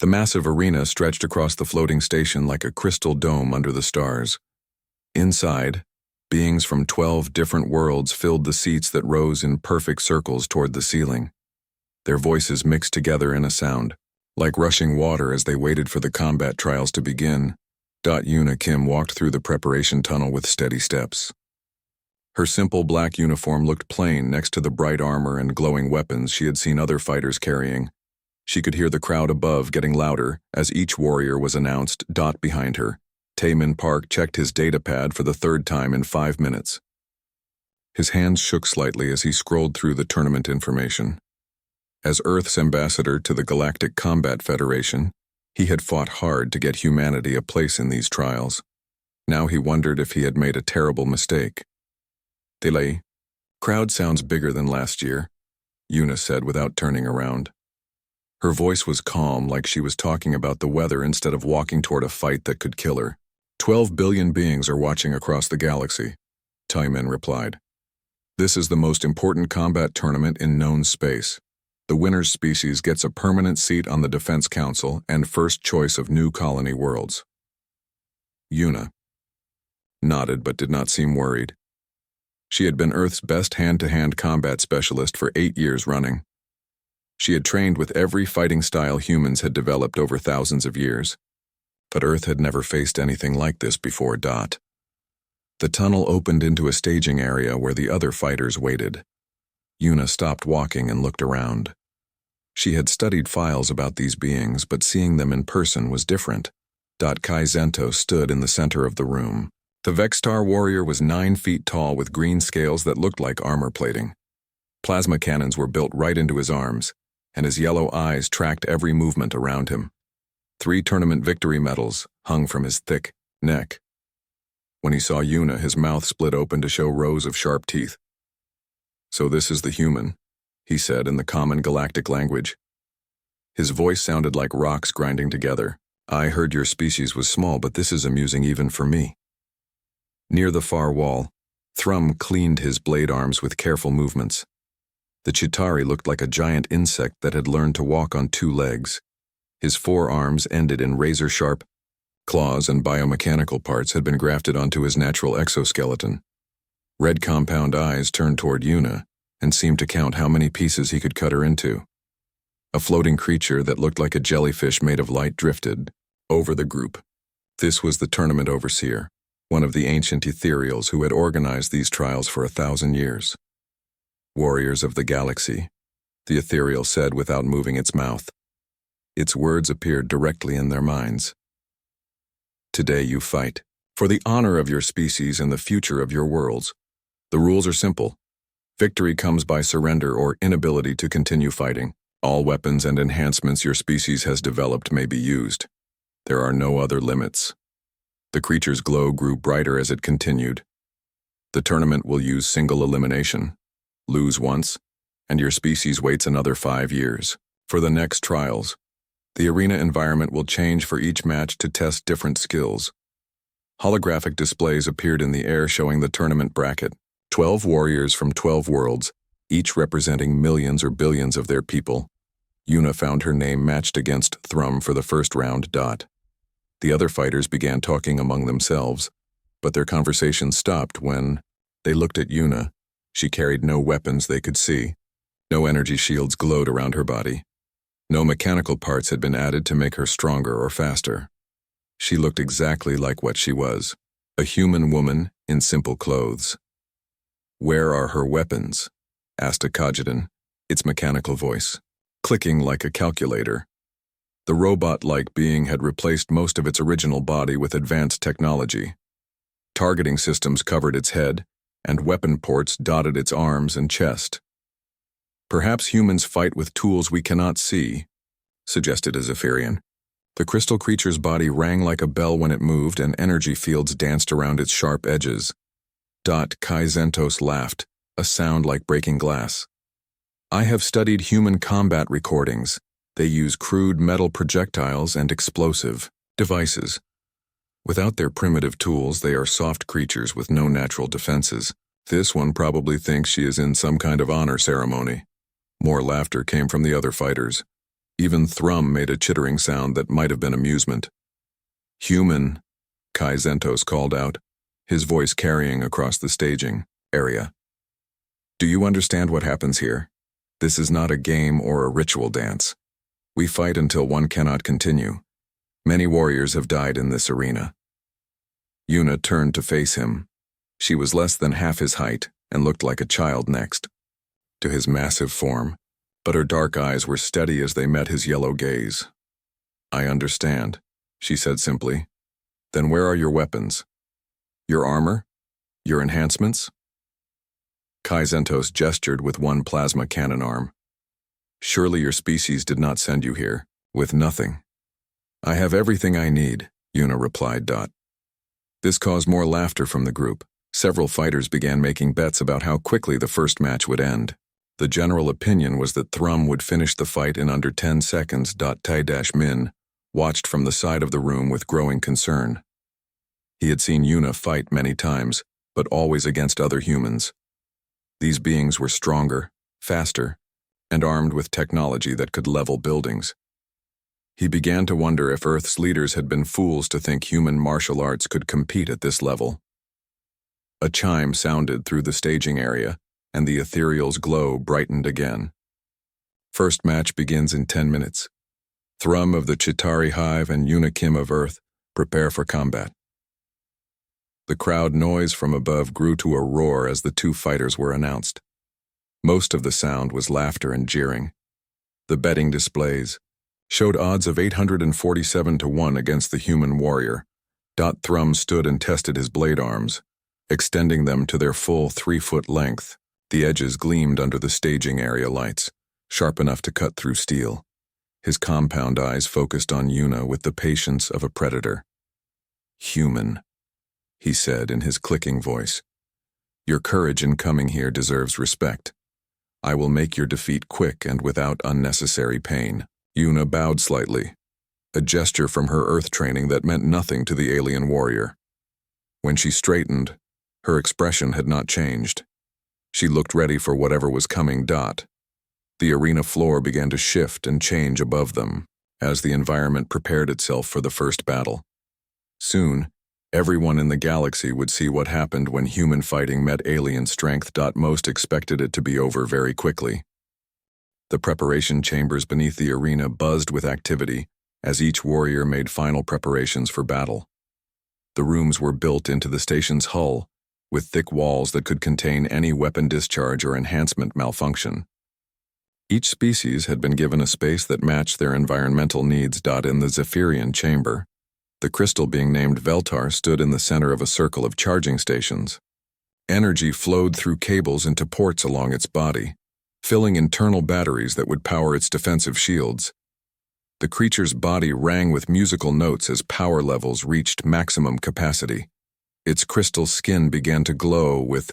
The massive arena stretched across the floating station like a crystal dome under the stars. Inside, beings from 12 different worlds filled the seats that rose in perfect circles toward the ceiling. Their voices mixed together in a sound, like rushing water as they waited for the combat trials to begin. Yuna Kim walked through the preparation tunnel with steady steps. Her simple black uniform looked plain next to the bright armor and glowing weapons she had seen other fighters carrying. She could hear the crowd above getting louder as each warrior was announced. Behind her, Taemin Park checked his datapad for the third time in 5 minutes. His hands shook slightly as he scrolled through the tournament information. As Earth's ambassador to the Galactic Combat Federation, he had fought hard to get humanity a place in these trials. Now he wondered if he had made a terrible mistake. "Delay. Crowd sounds bigger than last year," Yuna said without turning around. Her voice was calm, like she was talking about the weather instead of walking toward a fight that could kill her. 12 billion beings are watching across the galaxy, Taemin replied. "This is the most important combat tournament in known space. The winner's species gets a permanent seat on the Defense Council and first choice of new colony worlds." Yuna nodded but did not seem worried. She had been Earth's best hand-to-hand combat specialist for 8 years running. She had trained with every fighting style humans had developed over thousands of years. But Earth had never faced anything like this before. The tunnel opened into a staging area where the other fighters waited. Yuna stopped walking and looked around. She had studied files about these beings, but seeing them in person was different. Kai Zento stood in the center of the room. The Vextar warrior was 9 feet tall with green scales that looked like armor plating. Plasma cannons were built right into his arms, and his yellow eyes tracked every movement around him. 3 tournament victory medals hung from his thick neck. When he saw Yuna, his mouth split open to show rows of sharp teeth. "So this is the human," he said in the common galactic language. His voice sounded like rocks grinding together. "I heard your species was small, but this is amusing even for me." Near the far wall, Thrum cleaned his blade arms with careful movements. The Chitauri looked like a giant insect that had learned to walk on 2 legs. His forearms ended in razor-sharp claws, and biomechanical parts had been grafted onto his natural exoskeleton. Red compound eyes turned toward Yuna and seemed to count how many pieces he could cut her into. A floating creature that looked like a jellyfish made of light drifted over the group. This was the tournament overseer, one of the ancient ethereals who had organized these trials for 1,000 years. "Warriors of the galaxy," the ethereal said without moving its mouth. Its words appeared directly in their minds. "Today you fight for the honor of your species and the future of your worlds. The rules are simple. Victory comes by surrender or inability to continue fighting. All weapons and enhancements your species has developed may be used. There are no other limits." The creature's glow grew brighter as it continued. "The tournament will use single elimination. Lose once, and your species waits another 5 years. For the next trials, the arena environment will change for each match to test different skills." Holographic displays appeared in the air showing the tournament bracket. 12 warriors from 12 worlds, each representing millions or billions of their people. Yuna found her name matched against Thrum for the first round. The other fighters began talking among themselves, but their conversation stopped when they looked at Yuna. She carried no weapons they could see. No energy shields glowed around her body. No mechanical parts had been added to make her stronger or faster. She looked exactly like what she was, a human woman in simple clothes. "Where are her weapons?" asked a Khajiit, its mechanical voice, clicking like a calculator. The robot-like being had replaced most of its original body with advanced technology. Targeting systems covered its head, and weapon ports dotted its arms and chest. "Perhaps humans fight with tools we cannot see," suggested a Zephyrian. The crystal creature's body rang like a bell when it moved, and energy fields danced around its sharp edges. Kai Zentos laughed, a sound like breaking glass. "I have studied human combat recordings. They use crude metal projectiles and explosive devices. Without their primitive tools, they are soft creatures with no natural defenses. This one probably thinks she is in some kind of honor ceremony." More laughter came from the other fighters. Even Thrum made a chittering sound that might have been amusement. "Human," Kai Zentos called out, his voice carrying across the staging area. "Do you understand what happens here? This is not a game or a ritual dance. We fight until one cannot continue. Many warriors have died in this arena." Yuna turned to face him. She was less than half his height and looked like a child next to his massive form, but her dark eyes were steady as they met his yellow gaze. "I understand," she said simply. "Then where are your weapons? Your armor? Your enhancements?" Kai Zentos gestured with one plasma cannon arm. "Surely your species did not send you here with nothing." "I have everything I need," Yuna replied. This caused more laughter from the group. Several fighters began making bets about how quickly the first match would end. The general opinion was that Thrum would finish the fight in under 10 seconds. Tai-Min watched from the side of the room with growing concern. He had seen Yuna fight many times, but always against other humans. These beings were stronger, faster, and armed with technology that could level buildings. He began to wonder if Earth's leaders had been fools to think human martial arts could compete at this level. A chime sounded through the staging area, and the ethereal's glow brightened again. "First match begins in 10 minutes. Thrum of the Chitari Hive and Yuna Kim of Earth, prepare for combat." The crowd noise from above grew to a roar as the two fighters were announced. Most of the sound was laughter and jeering. The betting displays showed odds of 847 to 1 against the human warrior. Thrum stood and tested his blade arms, extending them to their full 3-foot length. The edges gleamed under the staging area lights, sharp enough to cut through steel. His compound eyes focused on Yuna with the patience of a predator. "Human," he said in his clicking voice. "Your courage in coming here deserves respect. I will make your defeat quick and without unnecessary pain." Yuna bowed slightly, a gesture from her Earth training that meant nothing to the alien warrior. When she straightened, her expression had not changed. She looked ready for whatever was coming. The arena floor began to shift and change above them as the environment prepared itself for the first battle. Soon, everyone in the galaxy would see what happened when human fighting met alien strength. Most expected it to be over very quickly. The preparation chambers beneath the arena buzzed with activity as each warrior made final preparations for battle. The rooms were built into the station's hull, with thick walls that could contain any weapon discharge or enhancement malfunction. Each species had been given a space that matched their environmental needs. In the Zephyrian chamber, the crystal being named Veltar stood in the center of a circle of charging stations. Energy flowed through cables into ports along its body, filling internal batteries that would power its defensive shields. The creature's body rang with musical notes as power levels reached maximum capacity. Its crystal skin began to glow with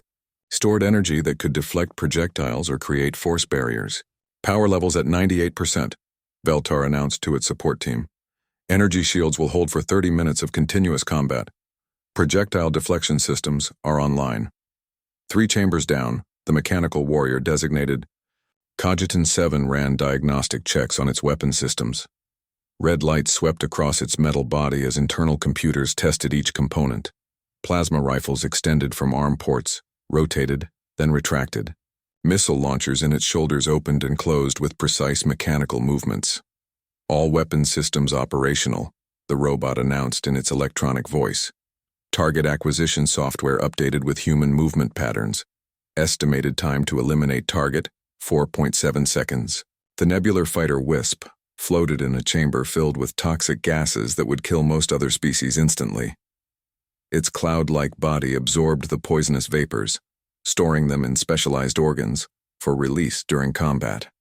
stored energy that could deflect projectiles or create force barriers. "Power levels at 98%, Veltar announced to its support team. "Energy shields will hold for 30 minutes of continuous combat. Projectile deflection systems are online." 3 chambers down, the mechanical warrior designated Cogiton 7 ran diagnostic checks on its weapon systems. Red light swept across its metal body as internal computers tested each component. Plasma rifles extended from arm ports, rotated, then retracted. Missile launchers in its shoulders opened and closed with precise mechanical movements. "All weapon systems operational," the robot announced in its electronic voice. "Target acquisition software updated with human movement patterns. Estimated time to eliminate target, 4.7 seconds. The nebular fighter Wisp floated in a chamber filled with toxic gases that would kill most other species instantly. Its cloud-like body absorbed the poisonous vapors, storing them in specialized organs for release during combat.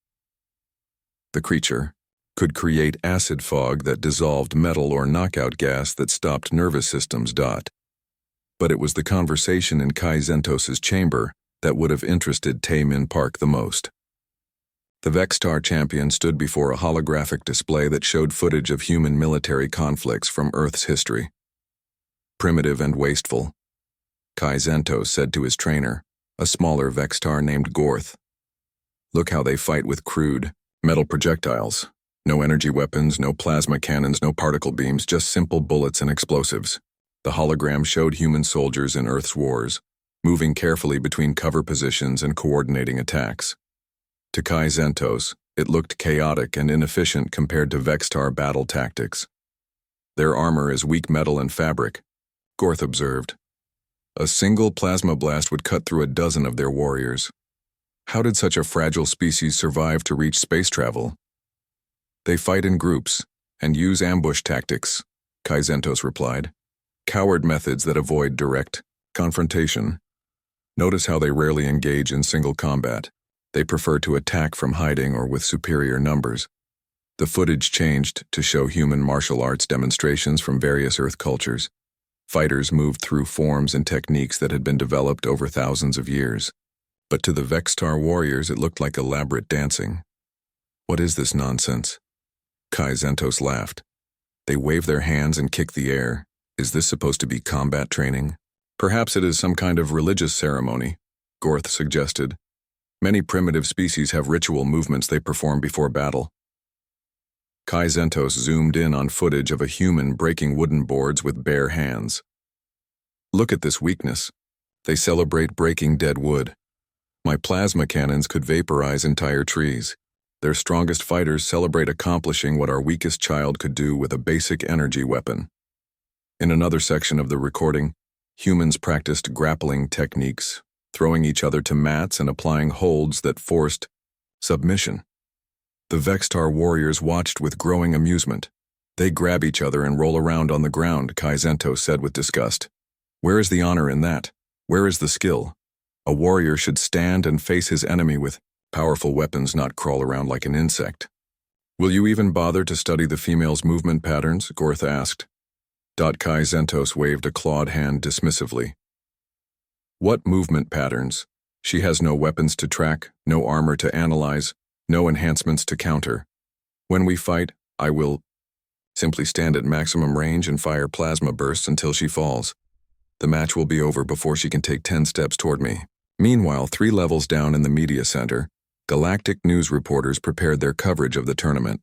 The creature could create acid fog that dissolved metal or knockout gas that stopped nervous systems. But it was the conversation in Kai Zentos's chamber that would have interested Tai-Min Park the most. The Vextar champion stood before a holographic display that showed footage of human military conflicts from Earth's history. "Primitive and wasteful," Kai Zentos said to his trainer, a smaller Vextar named Gorth. "Look how they fight with crude, metal projectiles. No energy weapons, no plasma cannons, no particle beams, just simple bullets and explosives. The hologram showed human soldiers in Earth's wars, moving carefully between cover positions and coordinating attacks. To Kai Zentos, it looked chaotic and inefficient compared to Vextar battle tactics. Their armor is weak metal and fabric, Gorth observed. A single plasma blast would cut through a dozen of their warriors. How did such a fragile species survive to reach space travel? They fight in groups and use ambush tactics, Kai Zentos replied. Coward methods that avoid direct confrontation. Notice how they rarely engage in single combat. They prefer to attack from hiding or with superior numbers. The footage changed to show human martial arts demonstrations from various Earth cultures. Fighters moved through forms and techniques that had been developed over thousands of years. But to the Vextar warriors, it looked like elaborate dancing. What is this nonsense? Kai Zentos laughed. They wave their hands and kick the air. Is this supposed to be combat training? Perhaps it is some kind of religious ceremony, Gorth suggested. Many primitive species have ritual movements they perform before battle. Kai Zentos zoomed in on footage of a human breaking wooden boards with bare hands. Look at this weakness. They celebrate breaking dead wood. My plasma cannons could vaporize entire trees. Their strongest fighters celebrate accomplishing what our weakest child could do with a basic energy weapon. In another section of the recording, humans practiced grappling techniques, throwing each other to mats and applying holds that forced submission. The Vextar warriors watched with growing amusement. They grab each other and roll around on the ground, Kai Zentos said with disgust. Where is the honor in that? Where is the skill? A warrior should stand and face his enemy with powerful weapons, not crawl around like an insect. Will you even bother to study the female's movement patterns? Gorth asked. Kai Zentos waved a clawed hand dismissively. What movement patterns? She has no weapons to track, no armor to analyze, no enhancements to counter. When we fight, I will simply stand at maximum range and fire plasma bursts until she falls. The match will be over before she can take 10 steps toward me. Meanwhile, 3 levels down in the media center, galactic news reporters prepared their coverage of the tournament.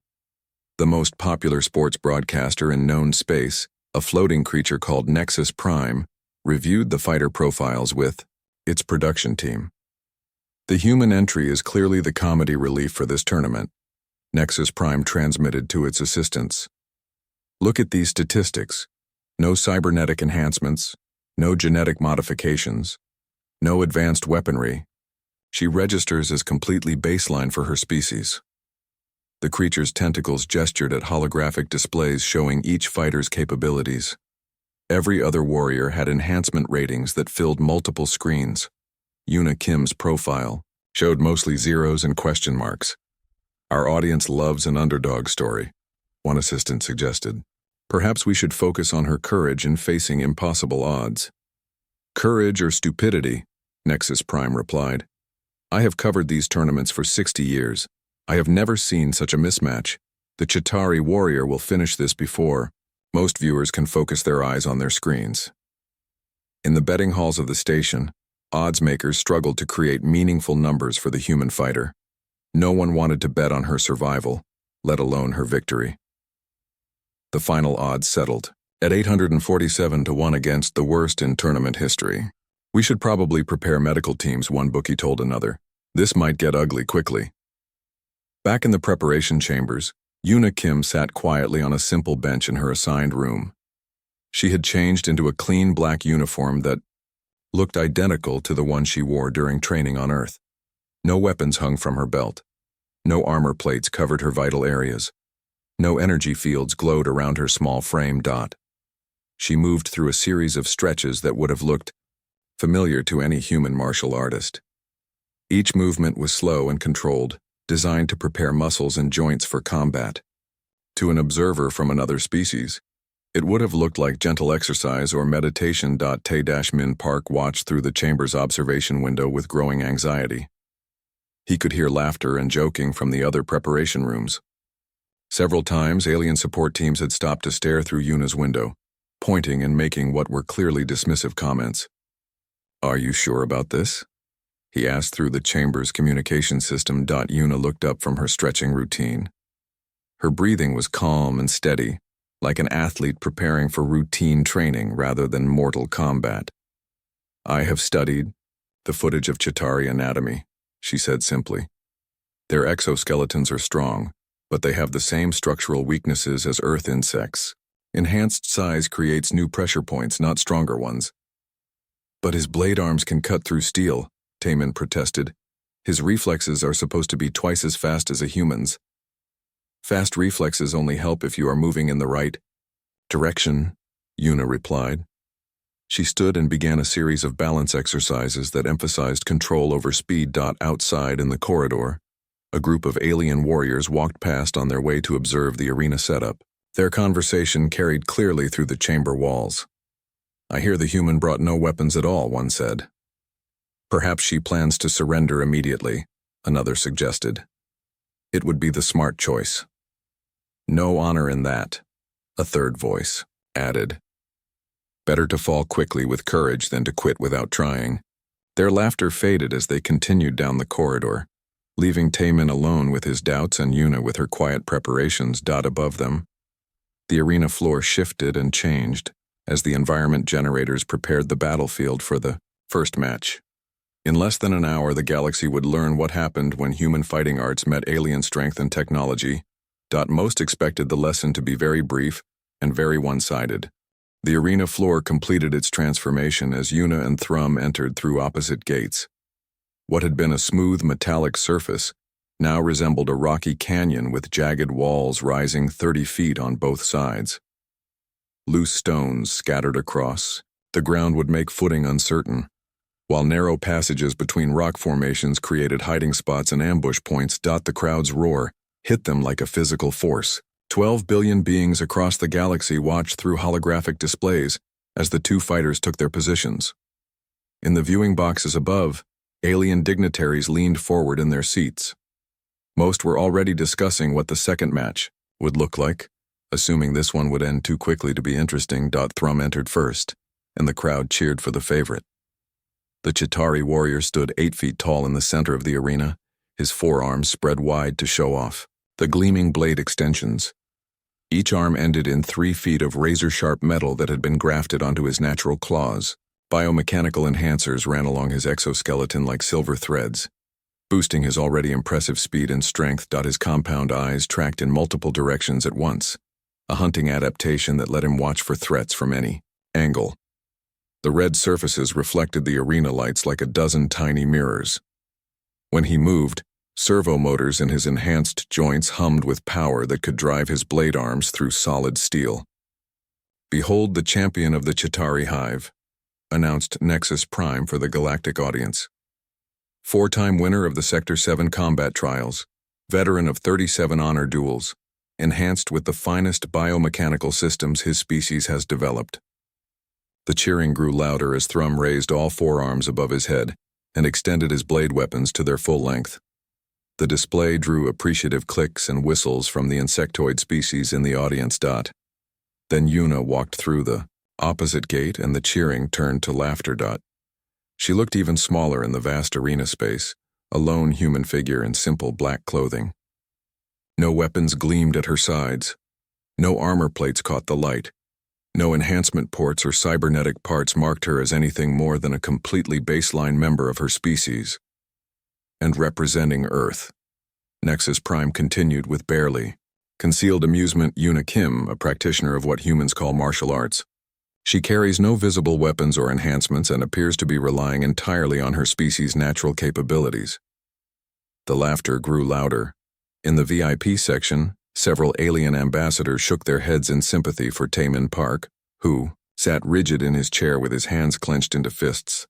The most popular sports broadcaster in known space, a floating creature called Nexus Prime, reviewed the fighter profiles with its production team. The human entry is clearly the comedy relief for this tournament, Nexus Prime transmitted to its assistants. Look at these statistics. No cybernetic enhancements, no genetic modifications, no advanced weaponry. She registers as completely baseline for her species. The creature's tentacles gestured at holographic displays showing each fighter's capabilities. Every other warrior had enhancement ratings that filled multiple screens. Yuna Kim's profile showed mostly zeros and question marks. Our audience loves an underdog story, one assistant suggested. Perhaps we should focus on her courage in facing impossible odds. Courage or stupidity, Nexus Prime replied. I have covered these tournaments for 60 years. I have never seen such a mismatch. The Chitauri warrior will finish this before most viewers can focus their eyes on their screens. In the betting halls of the station, odds makers struggled to create meaningful numbers for the human fighter. No one wanted to bet on her survival, let alone her victory. The final odds settled at 847 to 1 against the worst in tournament history. We should probably prepare medical teams, one bookie told another. This might get ugly quickly. Back in the preparation chambers, Yuna Kim sat quietly on a simple bench in her assigned room. She had changed into a clean black uniform that looked identical to the one she wore during training on Earth. No weapons hung from her belt. No armor plates covered her vital areas. No energy fields glowed around her small frame. She moved through a series of stretches that would have looked familiar to any human martial artist. Each movement was slow and controlled, designed to prepare muscles and joints for combat. To an observer from another species, it would have looked like gentle exercise or meditation. Tae-Min Park watched through the chamber's observation window with growing anxiety. He could hear laughter and joking from the other preparation rooms. Several times, alien support teams had stopped to stare through Yuna's window, pointing and making what were clearly dismissive comments. Are you sure about this? He asked through the chamber's communication system. Yuna looked up from her stretching routine. Her breathing was calm and steady, like an athlete preparing for routine training rather than mortal combat. "I have studied the footage of Chitauri anatomy," she said simply. "Their exoskeletons are strong, but they have the same structural weaknesses as Earth insects. Enhanced size creates new pressure points, not stronger ones." "But his blade arms can cut through steel," Taman protested. "His reflexes are supposed to be twice as fast as a human's." "Fast reflexes only help if you are moving in the right direction," Yuna replied. She stood and began a series of balance exercises that emphasized control over speed. Outside in the corridor, a group of alien warriors walked past on their way to observe the arena setup. Their conversation carried clearly through the chamber walls. "I hear the human brought no weapons at all," one said. "Perhaps she plans to surrender immediately," another suggested. "It would be the smart choice." "No honor in that," a third voice added. "Better to fall quickly with courage than to quit without trying." Their laughter faded as they continued down the corridor, leaving Taman alone with his doubts and Yuna with her quiet preparations. Above them, the arena floor shifted and changed as the environment generators prepared the battlefield for the first match. In less than an hour, the galaxy would learn what happened when human fighting arts met alien strength and technology. Most expected the lesson to be very brief and very one-sided. The arena floor completed its transformation as Yuna and Thrum entered through opposite gates. What had been a smooth metallic surface now resembled a rocky canyon with jagged walls rising 30 feet on both sides. Loose stones scattered across, the ground would make footing uncertain, while narrow passages between rock formations created hiding spots and ambush points. The crowd's roar hit them like a physical force. 12 billion beings across the galaxy watched through holographic displays as the two fighters took their positions. In the viewing boxes above, alien dignitaries leaned forward in their seats. Most were already discussing what the second match would look like, assuming this one would end too quickly to be interesting. Thrum entered first, and the crowd cheered for the favorite. The Chitauri warrior stood 8 feet tall in the center of the arena, his forearms spread wide to show off the gleaming blade extensions. Each arm ended in 3 feet of razor-sharp metal that had been grafted onto his natural claws. Biomechanical enhancers ran along his exoskeleton like silver threads, boosting his already impressive speed and strength. His compound eyes tracked in multiple directions at once, a hunting adaptation that let him watch for threats from any angle. The red surfaces reflected the arena lights like a dozen tiny mirrors. When he moved, servo motors in his enhanced joints hummed with power that could drive his blade arms through solid steel. "Behold the champion of the Chitauri Hive," announced Nexus Prime for the galactic audience. 4-time winner of the Sector 7 combat trials, veteran of 37 honor duels, enhanced with the finest biomechanical systems his species has developed. The cheering grew louder as Thrum raised all 4 arms above his head and extended his blade weapons to their full length. The display drew appreciative clicks and whistles from the insectoid species in the audience. Then Yuna walked through the opposite gate and the cheering turned to laughter. She looked even smaller in the vast arena space, a lone human figure in simple black clothing. No weapons gleamed at her sides. No armor plates caught the light. No enhancement ports or cybernetic parts marked her as anything more than a completely baseline member of her species. And representing Earth, Nexus Prime continued with barely concealed amusement. Yuna Kim, a practitioner of what humans call martial arts. She carries no visible weapons or enhancements and appears to be relying entirely on her species' natural capabilities. The laughter grew louder. In the VIP section, several alien ambassadors shook their heads in sympathy for Taman Park, who sat rigid in his chair with his hands clenched into fists.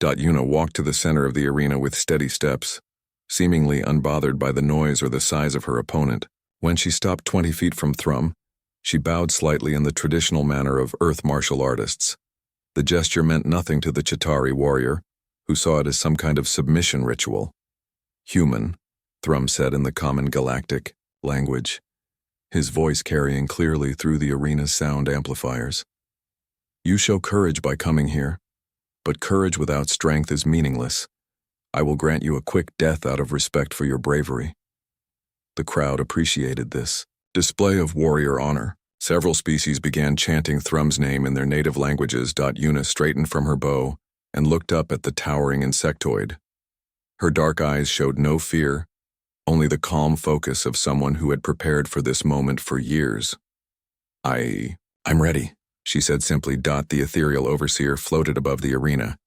Yuna walked to the center of the arena with steady steps, seemingly unbothered by the noise or the size of her opponent. When she stopped 20 feet from Thrum, she bowed slightly in the traditional manner of Earth martial artists. The gesture meant nothing to the Chitauri warrior, who saw it as some kind of submission ritual. "Human," Thrum said in the common galactic language, his voice carrying clearly through the arena's sound amplifiers. "You show courage by coming here, but courage without strength is meaningless. I will grant you a quick death out of respect for your bravery." The crowd appreciated this. Display of warrior honor. Several species began chanting Thrum's name in their native languages. Una straightened from her bow and looked up at the towering insectoid. Her dark eyes showed no fear, only the calm focus of someone who had prepared for this moment for years. I'm ready, she said simply. The ethereal overseer floated above the arena,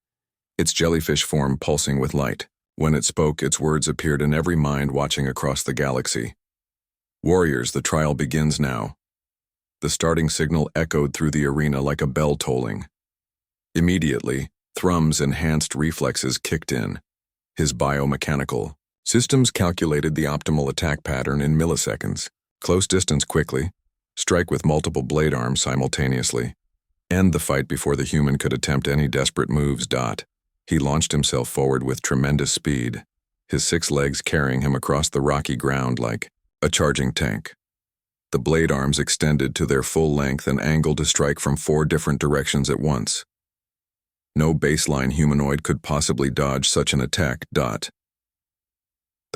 its jellyfish form pulsing with light. When it spoke, its words appeared in every mind watching across the galaxy. Warriors, the trial begins now. The starting signal echoed through the arena like a bell tolling. Immediately, Thrum's enhanced reflexes kicked in. His biomechanical systems calculated the optimal attack pattern in milliseconds. Close distance quickly, strike with multiple blade arms simultaneously, end the fight before the human could attempt any desperate moves. He launched himself forward with tremendous speed, his 6 legs carrying him across the rocky ground like a charging tank. The blade arms extended to their full length and angled to strike from 4 different directions at once. No baseline humanoid could possibly dodge such an attack. The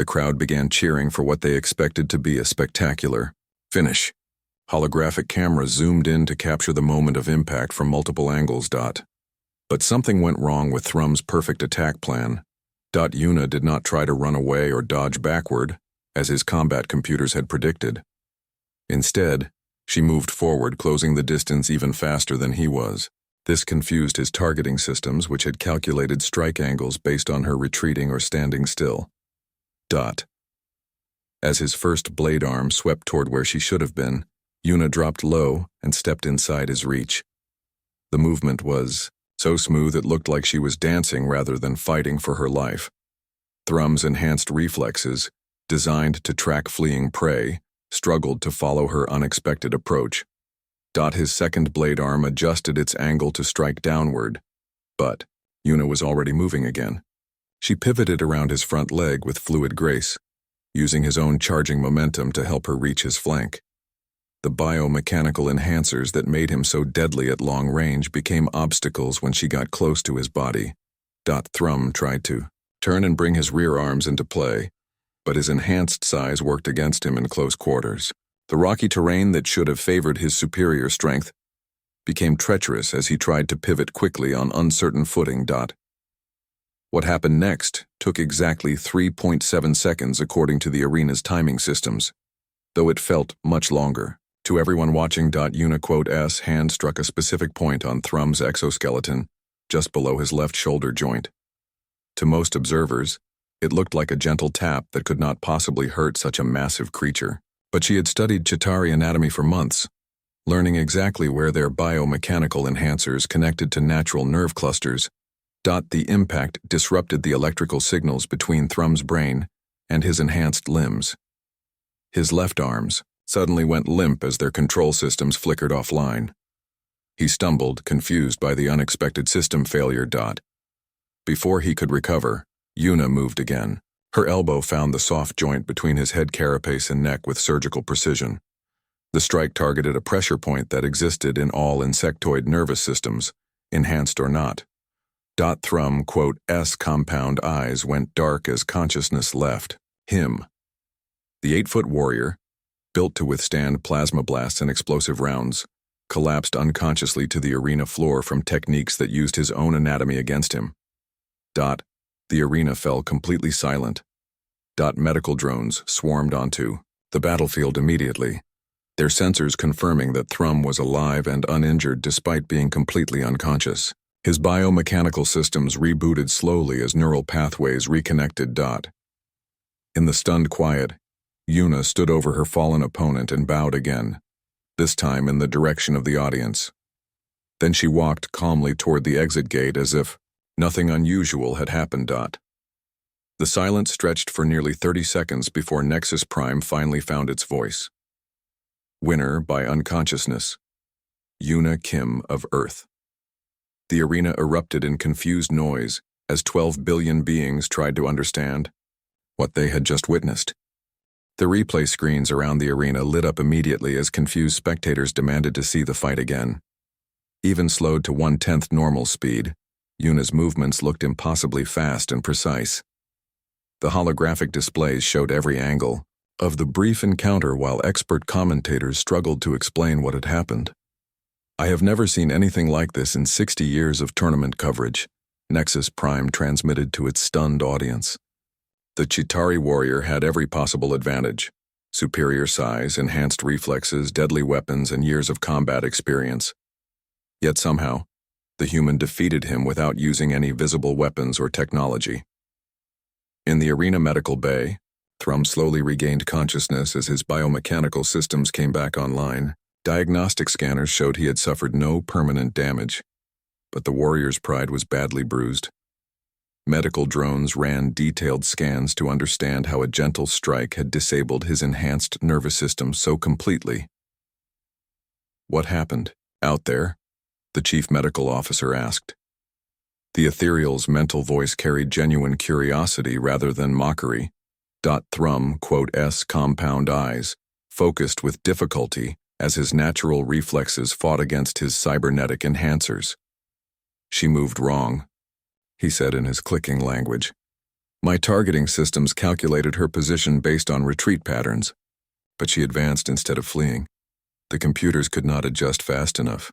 crowd began cheering for what they expected to be a spectacular finish. Holographic cameras zoomed in to capture the moment of impact from multiple angles. But something went wrong with Thrum's perfect attack plan. Una did not try to run away or dodge backward, as his combat computers had predicted. Instead, she moved forward, closing the distance even faster than he was. This confused his targeting systems, which had calculated strike angles based on her retreating or standing still. As his first blade arm swept toward where she should have been, Una dropped low and stepped inside his reach. The movement was so smooth it looked like she was dancing rather than fighting for her life. Thrum's enhanced reflexes, designed to track fleeing prey, struggled to follow her unexpected approach. His second blade arm adjusted its angle to strike downward, but Una was already moving again. She pivoted around his front leg with fluid grace, using his own charging momentum to help her reach his flank. The biomechanical enhancers that made him so deadly at long range became obstacles when she got close to his body. Thrum tried to turn and bring his rear arms into play, but his enhanced size worked against him in close quarters. The rocky terrain that should have favored his superior strength became treacherous as he tried to pivot quickly on uncertain footing. What happened next took exactly 3.7 seconds according to the arena's timing systems, though it felt much longer. To everyone watching, Una*S hand struck a specific point on Thrum's exoskeleton, just below his left shoulder joint. To most observers, it looked like a gentle tap that could not possibly hurt such a massive creature. But she had studied Chitauri anatomy for months, learning exactly where their biomechanical enhancers connected to natural nerve clusters. The impact disrupted the electrical signals between Thrum's brain and his enhanced limbs. His left arms suddenly went limp as their control systems flickered offline. He stumbled, confused by the unexpected system failure. Before he could recover, Una moved again. Her elbow found the soft joint between his head carapace and neck with surgical precision. The strike targeted a pressure point that existed in all insectoid nervous systems, enhanced or not. Thrum's compound eyes went dark as consciousness left him. The 8-foot warrior, built to withstand plasma blasts and explosive rounds, collapsed unconsciously to the arena floor from techniques that used his own anatomy against him. The arena fell completely silent. Medical drones swarmed onto the battlefield immediately, their sensors confirming that Thrum was alive and uninjured despite being completely unconscious. His biomechanical systems rebooted slowly as neural pathways reconnected. In the stunned quiet, Una stood over her fallen opponent and bowed again, this time in the direction of the audience. Then she walked calmly toward the exit gate as if nothing unusual had happened. The silence stretched for nearly 30 seconds before Nexus Prime finally found its voice. Winner by unconsciousness, Una Kim of Earth. The arena erupted in confused noise as 12 billion beings tried to understand what they had just witnessed. The replay screens around the arena lit up immediately as confused spectators demanded to see the fight again. Even slowed to 1/10 normal speed, Una's movements looked impossibly fast and precise. The holographic displays showed every angle, of the brief encounter while expert commentators struggled to explain what had happened. "I have never seen anything like this in 60 years of tournament coverage," Nexus Prime transmitted to its stunned audience. The Chitauri warrior had every possible advantage: superior size, enhanced reflexes, deadly weapons, and years of combat experience. Yet somehow, the human defeated him without using any visible weapons or technology. In the arena medical bay, Thrum slowly regained consciousness as his biomechanical systems came back online. Diagnostic scanners showed he had suffered no permanent damage, but the warrior's pride was badly bruised. Medical drones ran detailed scans to understand how a gentle strike had disabled his enhanced nervous system so completely. "What happened out there?" the chief medical officer asked. The ethereal's mental voice carried genuine curiosity rather than mockery. Thrum, S compound eyes, focused with difficulty as his natural reflexes fought against his cybernetic enhancers. "She moved wrong," he said in his clicking language. "My targeting systems calculated her position based on retreat patterns, but she advanced instead of fleeing. The computers could not adjust fast enough."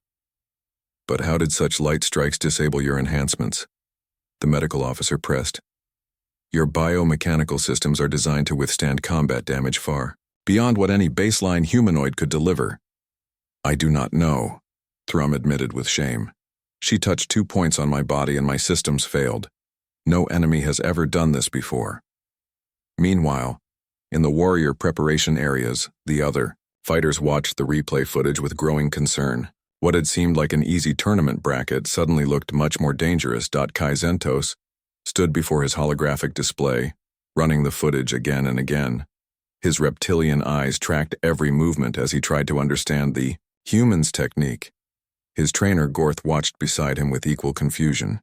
"But how did such light strikes disable your enhancements?" the medical officer pressed. "Your biomechanical systems are designed to withstand combat damage far beyond what any baseline humanoid could deliver." "I do not know," Thrum admitted with shame. "She touched 2 points on my body and my systems failed. No enemy has ever done this before." Meanwhile, in the warrior preparation areas, the other fighters watched the replay footage with growing concern. What had seemed like an easy tournament bracket suddenly looked much more dangerous. Kai Zentos stood before his holographic display, running the footage again and again. His reptilian eyes tracked every movement as he tried to understand the human's technique. His trainer Gorth watched beside him with equal confusion.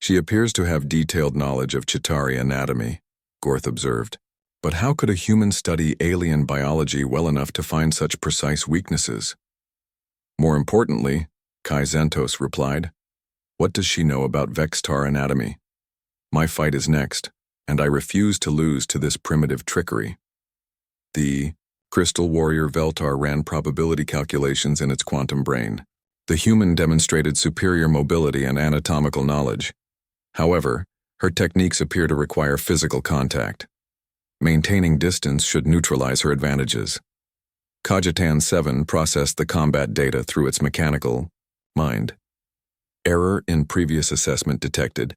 "She appears to have detailed knowledge of Chitauri anatomy," Gorth observed. "But how could a human study alien biology well enough to find such precise weaknesses?" "More importantly," Kai Zentos replied, "what does she know about Vextar anatomy? My fight is next, and I refuse to lose to this primitive trickery." The crystal warrior Veltar ran probability calculations in its quantum brain. The human demonstrated superior mobility and anatomical knowledge. However, her techniques appear to require physical contact. Maintaining distance should neutralize her advantages. Cogitan 7 processed the combat data through its mechanical mind. Error in previous assessment detected.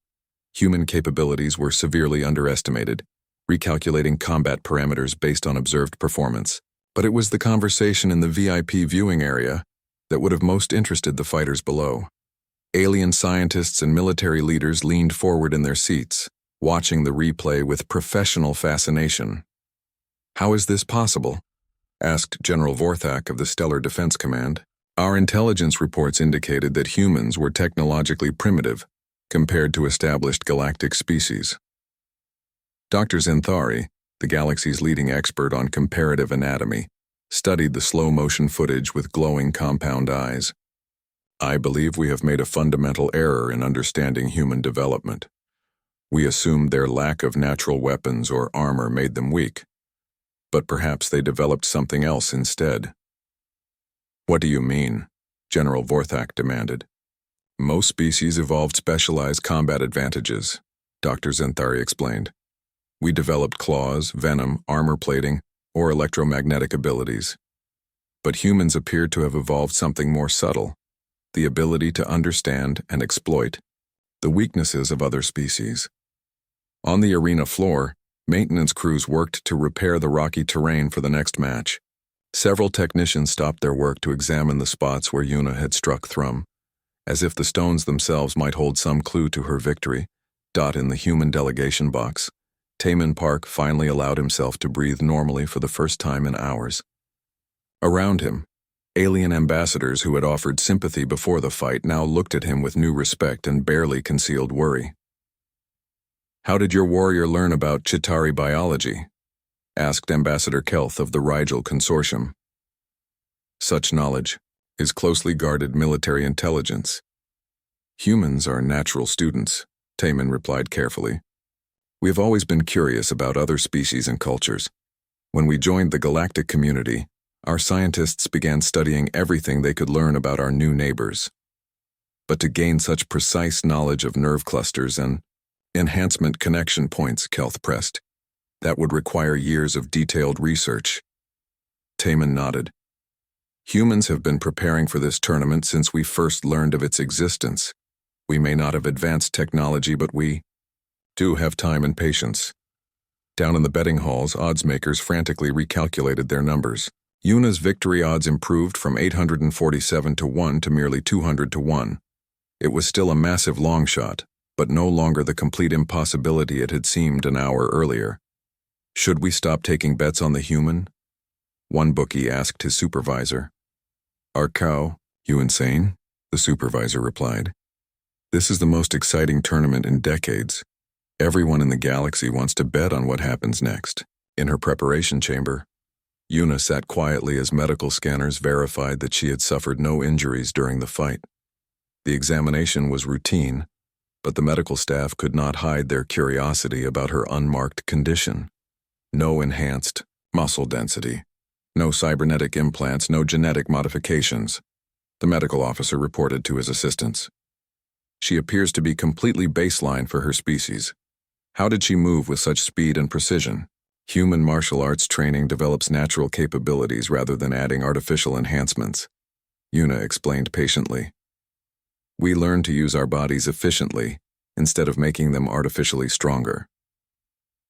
Human capabilities were severely underestimated, recalculating combat parameters based on observed performance. But it was the conversation in the VIP viewing area that would have most interested the fighters below. Alien scientists and military leaders leaned forward in their seats, watching the replay with professional fascination. "How is this possible?" asked General Vorthak of the Stellar Defense Command. "Our intelligence reports indicated that humans were technologically primitive compared to established galactic species." Dr. Zenthari, the galaxy's leading expert on comparative anatomy, studied the slow-motion footage with glowing compound eyes. "I believe we have made a fundamental error in understanding human development. We assumed their lack of natural weapons or armor made them weak. But perhaps they developed something else instead." "What do you mean?" General Vorthak demanded. "Most species evolved specialized combat advantages," Dr. Zenthari explained. "We developed claws, venom, armor plating, or electromagnetic abilities. But humans appear to have evolved something more subtle: the ability to understand and exploit the weaknesses of other species." On the arena floor, maintenance crews worked to repair the rocky terrain for the next match. Several technicians stopped their work to examine the spots where Yuna had struck Thrum, as if the stones themselves might hold some clue to her victory. In the human delegation box, Taman Park finally allowed himself to breathe normally for the first time in hours. Around him, alien ambassadors who had offered sympathy before the fight now looked at him with new respect and barely concealed worry. "How did your warrior learn about Chitauri biology?" asked Ambassador Kelth of the Rigel Consortium. "Such knowledge is closely guarded military intelligence. Humans are natural students," Taman replied carefully. "We have always been curious about other species and cultures. When we joined the galactic community, our scientists began studying everything they could learn about our new neighbors. But to gain such precise knowledge of nerve clusters and enhancement connection points, Kelth pressed, that would require years of detailed research. Taman nodded. Humans have been preparing for this tournament since we first learned of its existence. We may not have advanced technology, but we do have time and patience. Down in the betting halls, odds makers frantically recalculated their numbers. Yuna's victory odds improved from 847 to 1 to merely 200 to 1. It was still a massive long shot, but no longer the complete impossibility it had seemed an hour earlier. Should we stop taking bets on the human? One bookie asked his supervisor. Our cow, you insane? The supervisor replied. This is the most exciting tournament in decades. Everyone in the galaxy wants to bet on what happens next. In her preparation chamber, Yuna sat quietly as medical scanners verified that she had suffered no injuries during the fight. The examination was routine, but the medical staff could not hide their curiosity about her unmarked condition. No enhanced muscle density, no cybernetic implants, no genetic modifications, the medical officer reported to his assistants. She appears to be completely baseline for her species. How did she move with such speed and precision? Human martial arts training develops natural capabilities rather than adding artificial enhancements, Yuna explained patiently. We learn to use our bodies efficiently instead of making them artificially stronger.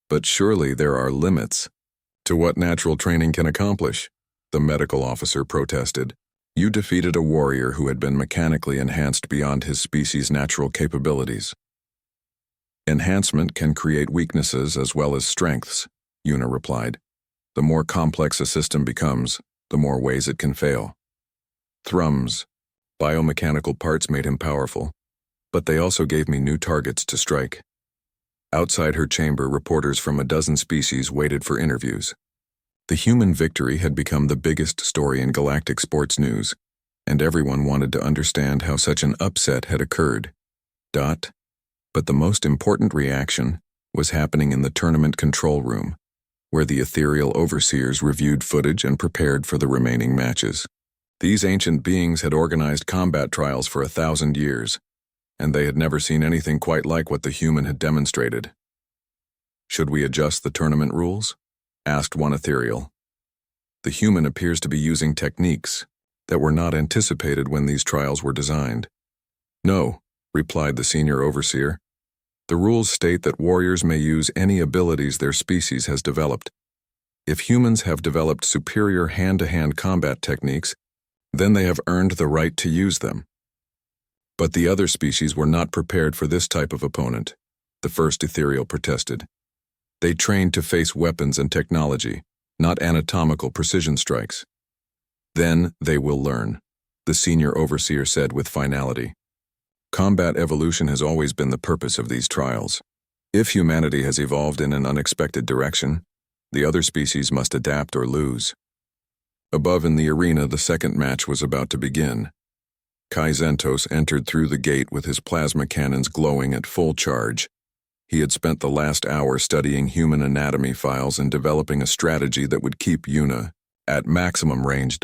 But surely there are limits to what natural training can accomplish, the medical officer protested. You defeated a warrior who had been mechanically enhanced beyond his species' natural capabilities. Enhancement can create weaknesses as well as strengths, Yuna replied. The more complex a system becomes, the more ways it can fail. Thrum's biomechanical parts made him powerful, but they also gave me new targets to strike. Outside her chamber, reporters from a dozen species waited for interviews. The human victory had become the biggest story in galactic sports news, and everyone wanted to understand how such an upset had occurred. But the most important reaction was happening in the tournament control room, where the ethereal overseers reviewed footage and prepared for the remaining matches. These ancient beings had organized combat trials for 1,000 years, and they had never seen anything quite like what the human had demonstrated. Should we adjust the tournament rules? Asked one ethereal. The human appears to be using techniques that were not anticipated when these trials were designed. No, replied the senior overseer. The rules state that warriors may use any abilities their species has developed. If humans have developed superior hand-to-hand combat techniques, then they have earned the right to use them. But the other species were not prepared for this type of opponent, the first ethereal protested. They trained to face weapons and technology, not anatomical precision strikes. Then they will learn, the senior overseer said with finality. Combat evolution has always been the purpose of these trials. If humanity has evolved in an unexpected direction, the other species must adapt or lose. Above in the arena, the second match was about to begin. Kai Zentos entered through the gate with his plasma cannons glowing at full charge. He had spent the last hour studying human anatomy files and developing a strategy that would keep Yuna at maximum range.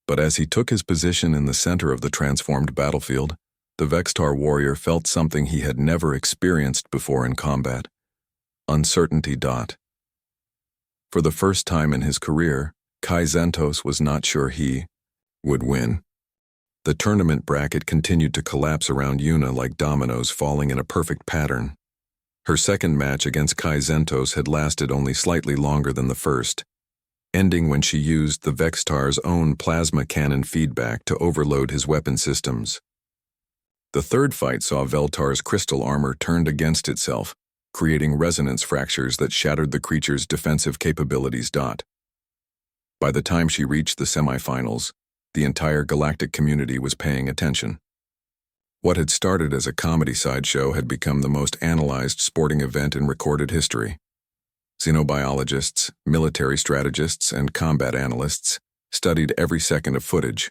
But as he took his position in the center of the transformed battlefield, the Vextar warrior felt something he had never experienced before in combat. Uncertainty. For the first time in his career, Kai Zentos was not sure he would win. The tournament bracket continued to collapse around Yuna like dominoes falling in a perfect pattern. Her second match against Kai Zentos had lasted only slightly longer than the first, ending when she used the Vextar's own plasma cannon feedback to overload his weapon systems. The third fight saw Veltar's crystal armor turned against itself, creating resonance fractures that shattered the creature's defensive capabilities. By the time she reached the semifinals, the entire galactic community was paying attention. What had started as a comedy sideshow had become the most analyzed sporting event in recorded history. Xenobiologists, military strategists, and combat analysts studied every second of footage,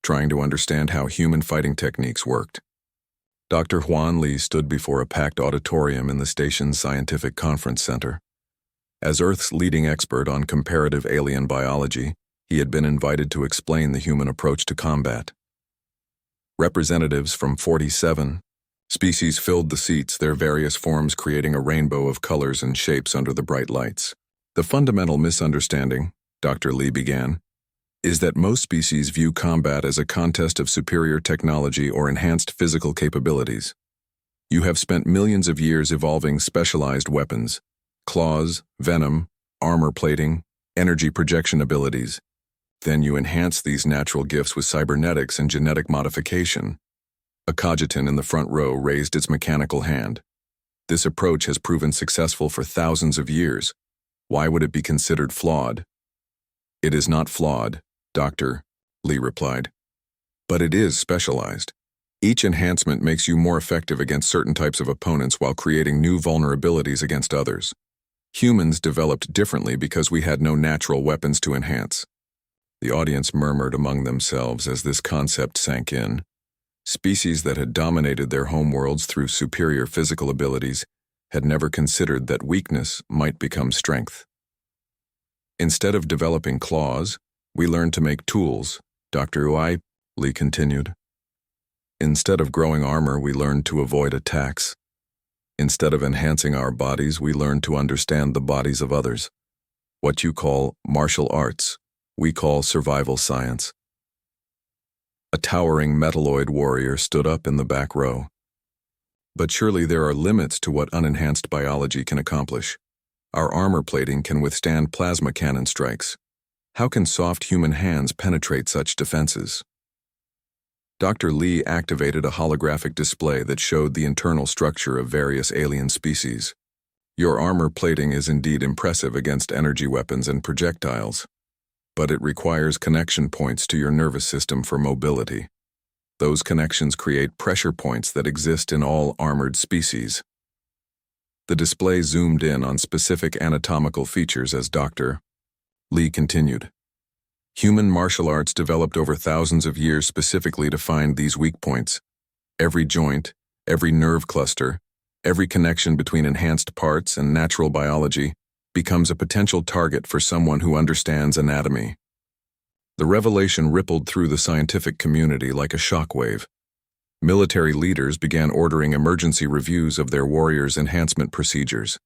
trying to understand how human fighting techniques worked. Dr. Huan Li stood before a packed auditorium in the station's scientific conference center. As Earth's leading expert on comparative alien biology, he had been invited to explain the human approach to combat. Representatives from 47 species filled the seats, their various forms creating a rainbow of colors and shapes under the bright lights. The fundamental misunderstanding, Dr. Lee began, is that most species view combat as a contest of superior technology or enhanced physical capabilities. You have spent millions of years evolving specialized weapons, claws, venom, armor plating, energy projection abilities. Then you enhance these natural gifts with cybernetics and genetic modification. A cogitant in the front row raised its mechanical hand. This approach has proven successful for thousands of years. Why would it be considered flawed? It is not flawed, Dr. Lee replied. But it is specialized. Each enhancement makes you more effective against certain types of opponents while creating new vulnerabilities against others. Humans developed differently because we had no natural weapons to enhance. The audience murmured among themselves as this concept sank in. Species that had dominated their homeworlds through superior physical abilities had never considered that weakness might become strength. Instead of developing claws, we learned to make tools, Dr. Lee continued. Instead of growing armor, we learned to avoid attacks. Instead of enhancing our bodies, we learned to understand the bodies of others. What you call martial arts, we call survival science. A towering metalloid warrior stood up in the back row. But surely there are limits to what unenhanced biology can accomplish. Our armor plating can withstand plasma cannon strikes. How can soft human hands penetrate such defenses? Dr. Lee activated a holographic display that showed the internal structure of various alien species. Your armor plating is indeed impressive against energy weapons and projectiles, but it requires connection points to your nervous system for mobility. Those connections create pressure points that exist in all armored species. The display zoomed in on specific anatomical features as Dr. Lee continued. Human martial arts developed over thousands of years specifically to find these weak points. Every joint, every nerve cluster, every connection between enhanced parts and natural biology becomes a potential target for someone who understands anatomy. The revelation rippled through the scientific community like a shockwave. Military leaders began ordering emergency reviews of their warriors' enhancement procedures.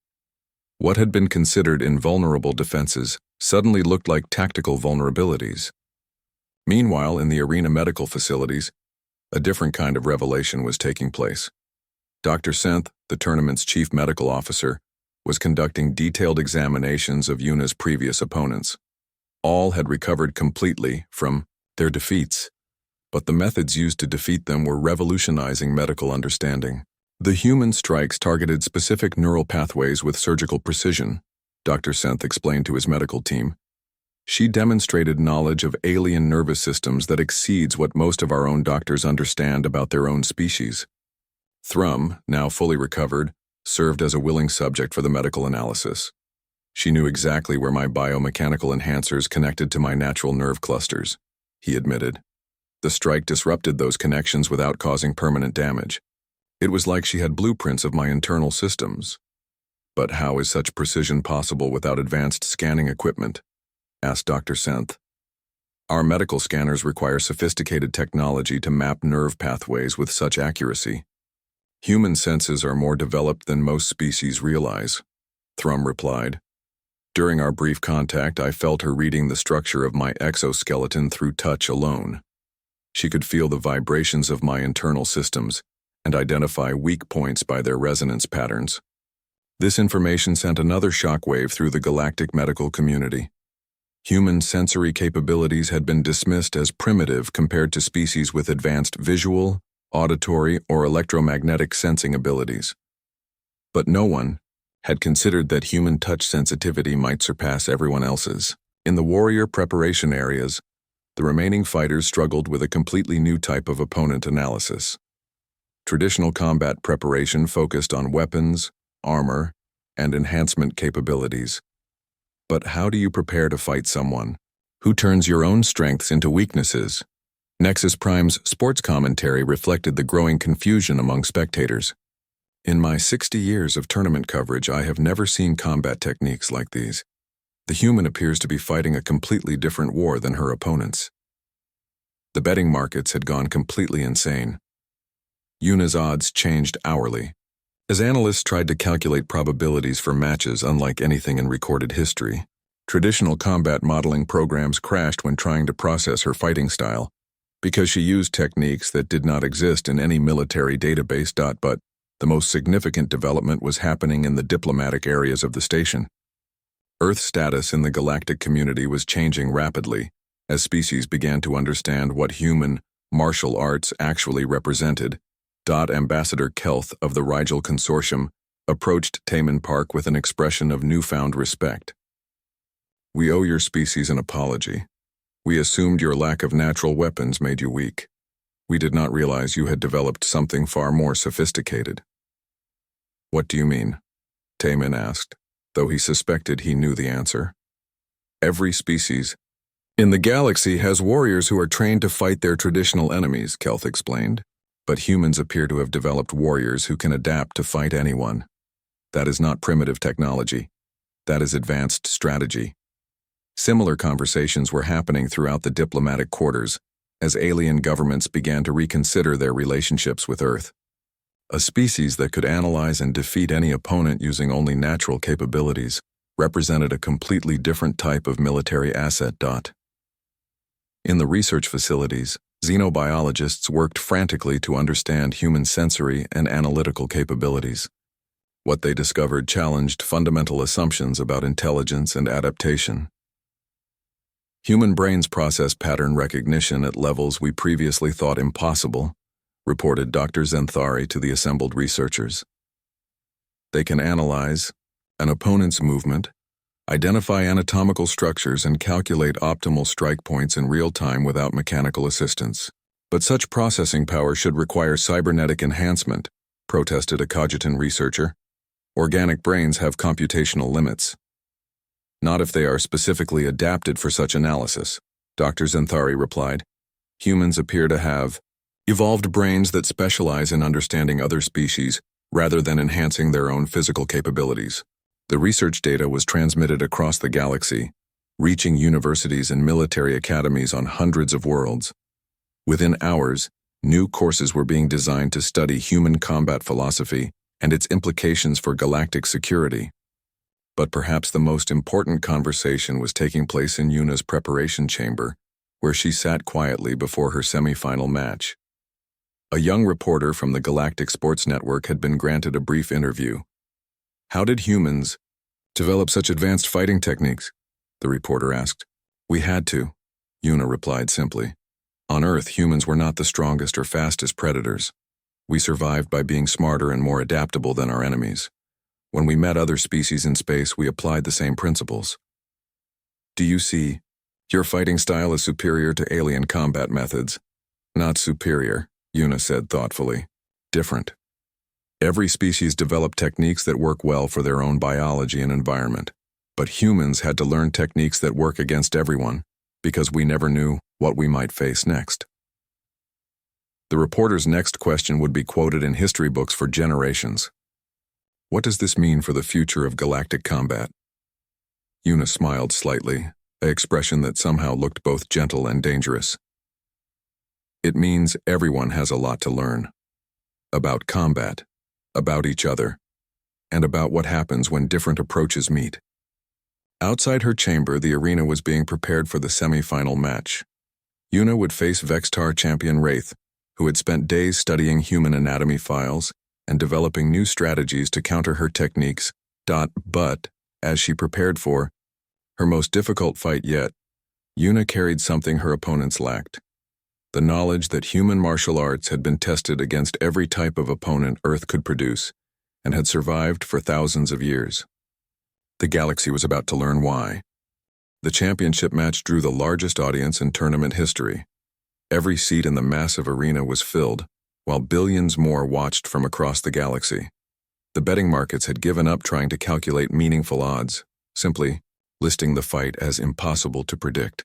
What had been considered invulnerable defenses suddenly looked like tactical vulnerabilities. Meanwhile, in the arena medical facilities, a different kind of revelation was taking place. Dr. Senth, the tournament's chief medical officer, was conducting detailed examinations of Yuna's previous opponents. All had recovered completely from their defeats, but the methods used to defeat them were revolutionizing medical understanding. The human strikes targeted specific neural pathways with surgical precision, Dr. Senth explained to his medical team. She demonstrated knowledge of alien nervous systems that exceeds what most of our own doctors understand about their own species. Thrum, now fully recovered, served as a willing subject for the medical analysis. She knew exactly where my biomechanical enhancers connected to my natural nerve clusters, he admitted. The strike disrupted those connections without causing permanent damage. It was like she had blueprints of my internal systems. But how is such precision possible without advanced scanning equipment? Asked Dr. Senth. Our medical scanners require sophisticated technology to map nerve pathways with such accuracy. Human senses are more developed than most species realize, Thrum replied. During our brief contact, I felt her reading the structure of my exoskeleton through touch alone. She could feel the vibrations of my internal systems and identify weak points by their resonance patterns. This information sent another shockwave through the galactic medical community. Human sensory capabilities had been dismissed as primitive compared to species with advanced visual, auditory, or electromagnetic sensing abilities. But no one had considered that human touch sensitivity might surpass everyone else's. In the warrior preparation areas, the remaining fighters struggled with a completely new type of opponent analysis. Traditional combat preparation focused on weapons, armor, and enhancement capabilities. But how do you prepare to fight someone who turns your own strengths into weaknesses? Nexus Prime's sports commentary reflected the growing confusion among spectators. In my 60 years of tournament coverage, I have never seen combat techniques like these. The human appears to be fighting a completely different war than her opponents. The betting markets had gone completely insane. Yuna's odds changed hourly, as analysts tried to calculate probabilities for matches unlike anything in recorded history. Traditional combat modeling programs crashed when trying to process her fighting style, because she used techniques that did not exist in any military database. But the most significant development was happening in the diplomatic areas of the station. Earth's status in the galactic community was changing rapidly as species began to understand what human martial arts actually represented. Ambassador Kelth of the Rigel Consortium approached Taman Park with an expression of newfound respect. "We owe your species an apology. We assumed your lack of natural weapons made you weak. We did not realize you had developed something far more sophisticated." "What do you mean?" Taman asked, though he suspected he knew the answer. "Every species in the galaxy has warriors who are trained to fight their traditional enemies," Kelth explained. "But humans appear to have developed warriors who can adapt to fight anyone. That is not primitive technology. That is advanced strategy." Similar conversations were happening throughout the diplomatic quarters as alien governments began to reconsider their relationships with Earth. A species that could analyze and defeat any opponent using only natural capabilities represented a completely different type of military asset. In the research facilities, xenobiologists worked frantically to understand human sensory and analytical capabilities. What they discovered challenged fundamental assumptions about intelligence and adaptation. "Human brains process pattern recognition at levels we previously thought impossible," reported Dr. Zenthari to the assembled researchers. "They can analyze an opponent's movement, identify anatomical structures, and calculate optimal strike points in real time without mechanical assistance. But such processing power should require cybernetic enhancement," protested a Cogitan researcher. "Organic brains have computational limits." "Not if they are specifically adapted for such analysis," Dr. Zenthari replied. "Humans appear to have evolved brains that specialize in understanding other species rather than enhancing their own physical capabilities." The research data was transmitted across the galaxy, reaching universities and military academies on hundreds of worlds. Within hours, new courses were being designed to study human combat philosophy and its implications for galactic security. But perhaps the most important conversation was taking place in Yuna's preparation chamber, where she sat quietly before her semi-final match. A young reporter from the Galactic Sports Network had been granted a brief interview. "How did humans develop such advanced fighting techniques?" the reporter asked. "We had to," Yuna replied simply. "On Earth, humans were not the strongest or fastest predators. We survived by being smarter and more adaptable than our enemies. When we met other species in space, we applied the same principles." "Do you see your fighting style is superior to alien combat methods?" "Not superior," Yuna said thoughtfully. "Different. Every species developed techniques that work well for their own biology and environment. But humans had to learn techniques that work against everyone, because we never knew what we might face next." The reporter's next question would be quoted in history books for generations. "What does this mean for the future of galactic combat?" Yuna smiled slightly, an expression that somehow looked both gentle and dangerous. "It means everyone has a lot to learn. About combat, about each other, and about what happens when different approaches meet." Outside her chamber, the arena was being prepared for the semi-final match. Yuna would face Vextar champion Wraith, who had spent days studying human anatomy files and developing new strategies to counter her techniques. But, as she prepared for her most difficult fight yet, Yuna carried something her opponents lacked: the knowledge that human martial arts had been tested against every type of opponent Earth could produce and had survived for thousands of years. The galaxy was about to learn why. The championship match drew the largest audience in tournament history. Every seat in the massive arena was filled, while billions more watched from across the galaxy. The betting markets had given up trying to calculate meaningful odds, simply listing the fight as impossible to predict.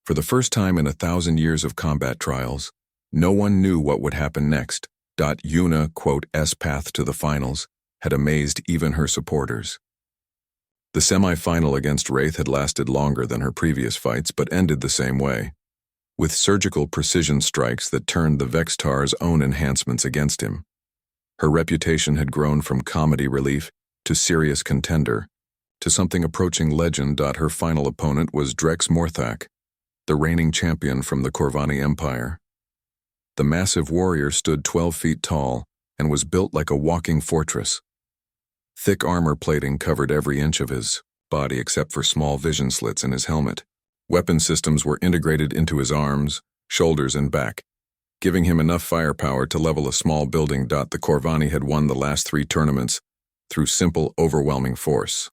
For the first time in 1,000 years of combat trials, no one knew what would happen next. Yuna, quote, path to the finals had amazed even her supporters. The semi-final against Wraith had lasted longer than her previous fights, but ended the same way, with surgical precision strikes that turned the Vextar's own enhancements against him. Her reputation had grown from comedy relief to serious contender, to something approaching legend. Her final opponent was Drex Morthak, the reigning champion from the Corvani Empire. The massive warrior stood 12 feet tall and was built like a walking fortress. Thick armor plating covered every inch of his body except for small vision slits in his helmet. Weapon systems were integrated into his arms, shoulders, and back, giving him enough firepower to level a small building. The Corvani had won the last 3 tournaments through simple, overwhelming force.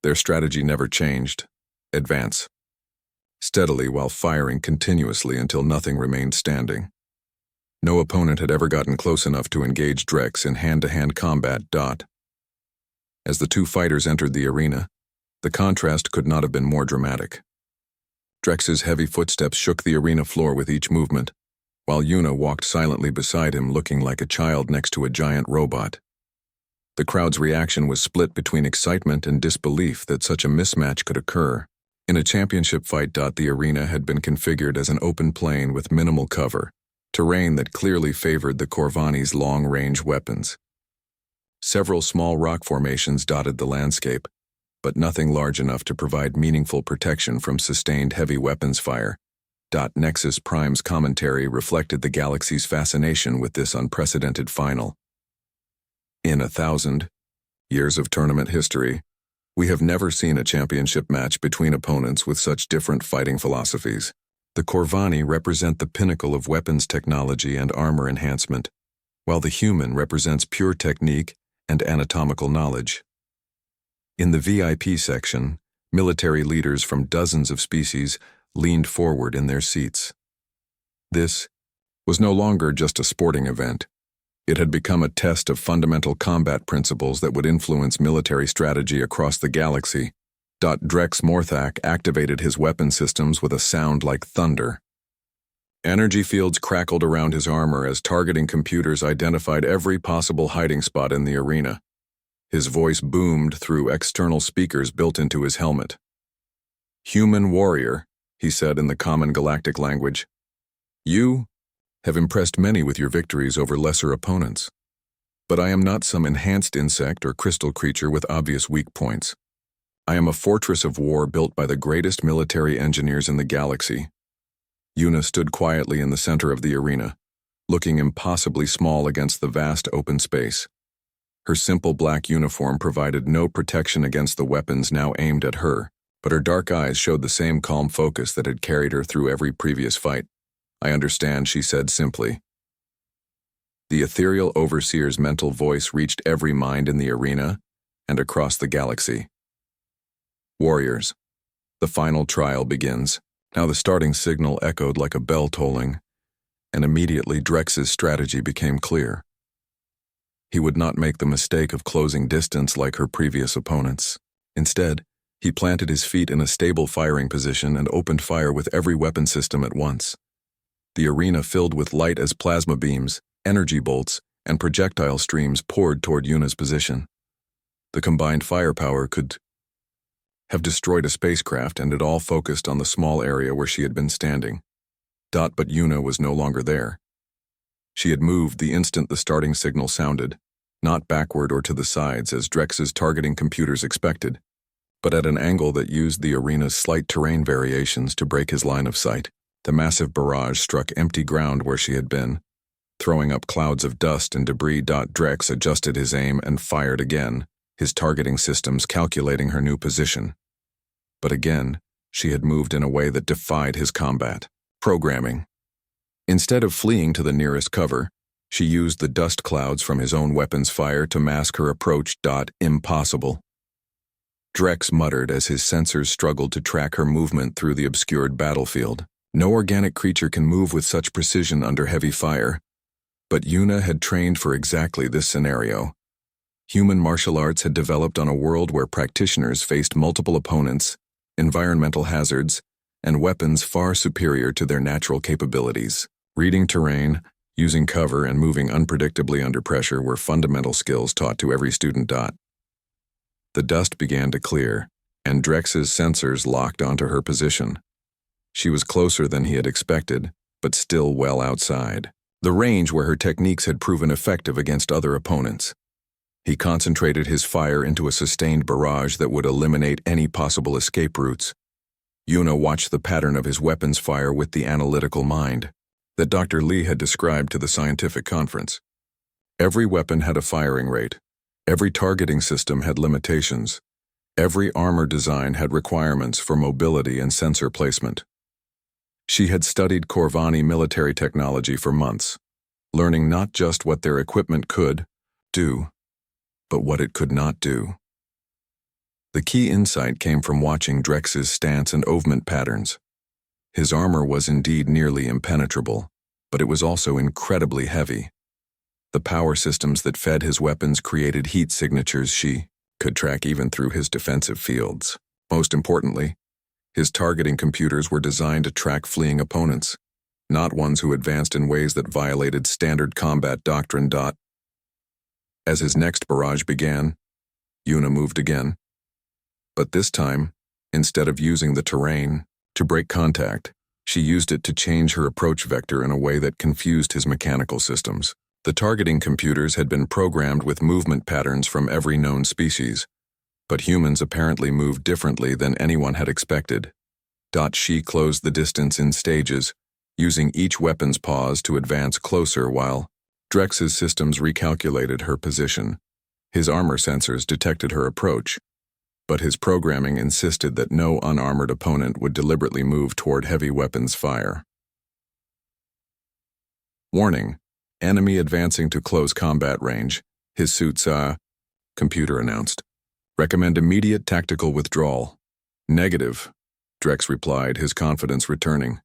Their strategy never changed: advance steadily while firing continuously until nothing remained standing. No opponent had ever gotten close enough to engage Drex in hand-to-hand combat. As the two fighters entered the arena, the contrast could not have been more dramatic. Drex's heavy footsteps shook the arena floor with each movement, while Yuna walked silently beside him, looking like a child next to a giant robot. The crowd's reaction was split between excitement and disbelief that such a mismatch could occur. In a championship fight, the arena had been configured as an open plain with minimal cover, terrain that clearly favored the Corvani's long-range weapons. Several small rock formations dotted the landscape, but nothing large enough to provide meaningful protection from sustained heavy weapons fire. Nexus Prime's commentary reflected the galaxy's fascination with this unprecedented final. In 1,000 years of tournament history, we have never seen a championship match between opponents with such different fighting philosophies. The Corvani represent the pinnacle of weapons technology and armor enhancement, while the human represents pure technique and anatomical knowledge. In the VIP section, military leaders from dozens of species leaned forward in their seats. This was no longer just a sporting event. It had become a test of fundamental combat principles that would influence military strategy across the galaxy. Drex Morthak activated his weapon systems with a sound like thunder. Energy fields crackled around his armor as targeting computers identified every possible hiding spot in the arena. His voice boomed through external speakers built into his helmet. "Human warrior," he said in the common galactic language, "you have impressed many with your victories over lesser opponents. But I am not some enhanced insect or crystal creature with obvious weak points. I am a fortress of war built by the greatest military engineers in the galaxy." Yuna stood quietly in the center of the arena, looking impossibly small against the vast open space. Her simple black uniform provided no protection against the weapons now aimed at her, but her dark eyes showed the same calm focus that had carried her through every previous fight. "I understand," she said simply. The ethereal overseer's mental voice reached every mind in the arena and across the galaxy. "Warriors, the final trial begins." Now the starting signal echoed like a bell tolling, and immediately Drex's strategy became clear. He would not make the mistake of closing distance like her previous opponents. Instead, he planted his feet in a stable firing position and opened fire with every weapon system at once. The arena filled with light as plasma beams, energy bolts, and projectile streams poured toward Yuna's position. The combined firepower could have destroyed a spacecraft, and it all focused on the small area where she had been standing. But Yuna was no longer there. She had moved the instant the starting signal sounded, not backward or to the sides as Drex's targeting computers expected, but at an angle that used the arena's slight terrain variations to break his line of sight. The massive barrage struck empty ground where she had been, throwing up clouds of dust and debris. Drex adjusted his aim and fired again, his targeting systems calculating her new position. But again, she had moved in a way that defied his combat programming. Instead of fleeing to the nearest cover, she used the dust clouds from his own weapon's fire to mask her approach. Impossible. Drex muttered as his sensors struggled to track her movement through the obscured battlefield. No organic creature can move with such precision under heavy fire. But Yuna had trained for exactly this scenario. Human martial arts had developed on a world where practitioners faced multiple opponents, environmental hazards, and weapons far superior to their natural capabilities. Reading terrain, Using cover and moving unpredictably under pressure were fundamental skills taught to every student. The dust began to clear, and Drex's sensors locked onto her position. She was closer than he had expected, but still well outside the range where her techniques had proven effective against other opponents. He concentrated his fire into a sustained barrage that would eliminate any possible escape routes. Yuna watched the pattern of his weapons fire with the analytical mind that Dr. Lee had described to the scientific conference. Every weapon had a firing rate. Every targeting system had limitations. Every armor design had requirements for mobility and sensor placement. She had studied Corvani military technology for months, learning not just what their equipment could do, but what it could not do. The key insight came from watching Drex's stance and movement patterns. His armor was indeed nearly impenetrable, but it was also incredibly heavy. The power systems that fed his weapons created heat signatures she could track even through his defensive fields. Most importantly, his targeting computers were designed to track fleeing opponents, not ones who advanced in ways that violated standard combat doctrine. As his next barrage began, Yuna moved again. But this time, instead of using the terrain to break contact, she used it to change her approach vector in a way that confused his mechanical systems. The targeting computers had been programmed with movement patterns from every known species, but humans apparently moved differently than anyone had expected. She closed the distance in stages, using each weapon's pause to advance closer while Drex's systems recalculated her position. His armor sensors detected her approach, but his programming insisted that no unarmored opponent would deliberately move toward heavy weapons fire. Warning: enemy advancing to close combat range. His suits, computer announced. Recommend immediate tactical withdrawal. Negative, Drex replied, his confidence returning.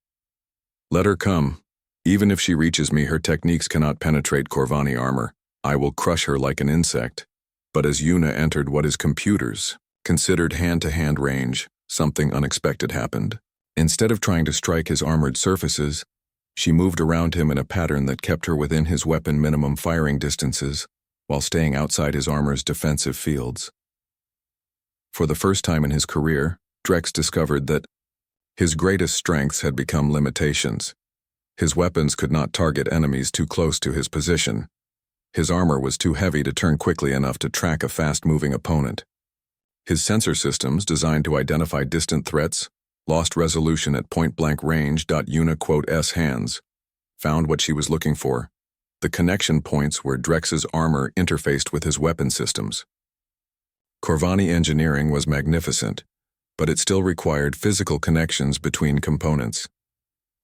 Let her come. Even if she reaches me, her techniques cannot penetrate Corvani armor. I will crush her like an insect. But as Yuna entered what his computers considered hand-to-hand range, something unexpected happened. Instead of trying to strike his armored surfaces, she moved around him in a pattern that kept her within his weapon minimum firing distances, while staying outside his armor's defensive fields. For the first time in his career, Drex discovered that his greatest strengths had become limitations. His weapons could not target enemies too close to his position. His armor was too heavy to turn quickly enough to track a fast-moving opponent. His sensor systems, designed to identify distant threats, lost resolution at point-blank range. Yuna hands found what she was looking for: the connection points where Drex's armor interfaced with his weapon systems. Corvani engineering was magnificent, but it still required physical connections between components.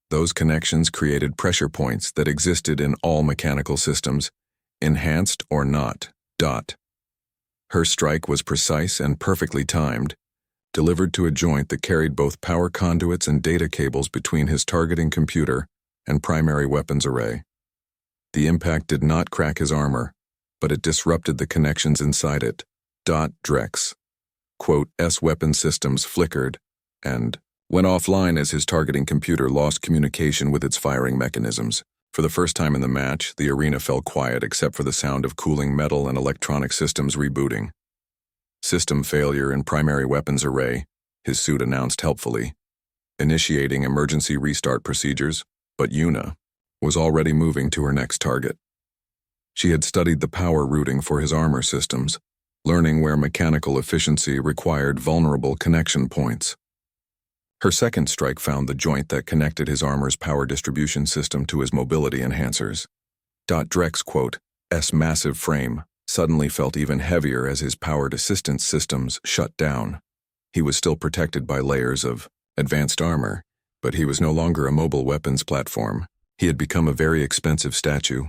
Those connections created pressure points that existed in all mechanical systems, enhanced or not. Her strike was precise and perfectly timed, delivered to a joint that carried both power conduits and data cables between his targeting computer and primary weapons array. The impact did not crack his armor, but it disrupted the connections inside it. Drex, S weapon systems flickered and went offline as his targeting computer lost communication with its firing mechanisms. For the first time in the match, the arena fell quiet except for the sound of cooling metal and electronic systems rebooting. System failure in primary weapons array, his suit announced helpfully, initiating emergency restart procedures, but Yuna was already moving to her next target. She had studied the power routing for his armor systems, learning where mechanical efficiency required vulnerable connection points. Her second strike found the joint that connected his armor's power distribution system to his mobility enhancers. Drex's massive frame suddenly felt even heavier as his powered assistance systems shut down. He was still protected by layers of advanced armor, but he was no longer a mobile weapons platform. He had become a very expensive statue.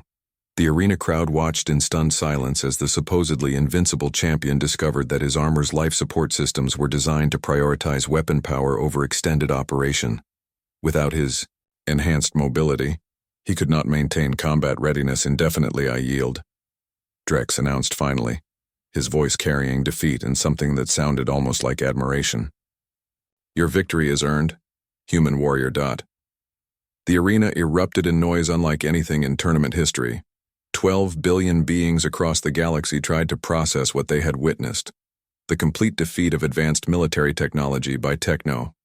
The arena crowd watched in stunned silence as the supposedly invincible champion discovered that his armor's life support systems were designed to prioritize weapon power over extended operation. Without his enhanced mobility, he could not maintain combat readiness indefinitely. I yield, Drex announced finally, his voice carrying defeat and something that sounded almost like admiration. Your victory is earned, human warrior. The arena erupted in noise unlike anything in tournament history. 12 billion beings across the galaxy tried to process what they had witnessed. The complete defeat of advanced military technology by Techno.